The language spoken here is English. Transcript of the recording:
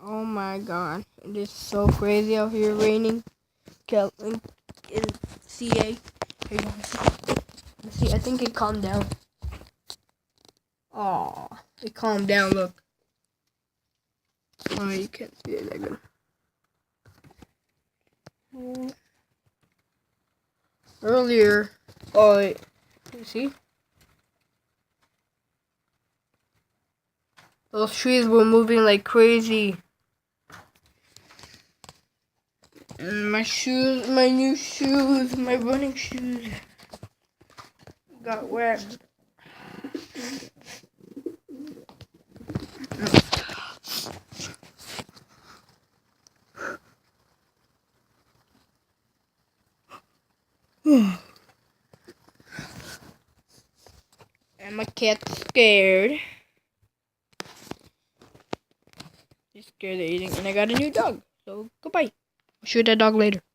Oh my god. It is so crazy out here raining. In CA. Here you go. Let's see, I think it calmed down. Oh, it calmed down, look. Oh, you can't see it that good. Earlier, oh, wait. You see? Those trees were moving like crazy. And my shoes, my new shoes, my running shoes got wet. And my cat's scared. He's scared of eating. And I got a new dog. So, goodbye. I'll shoot that dog later.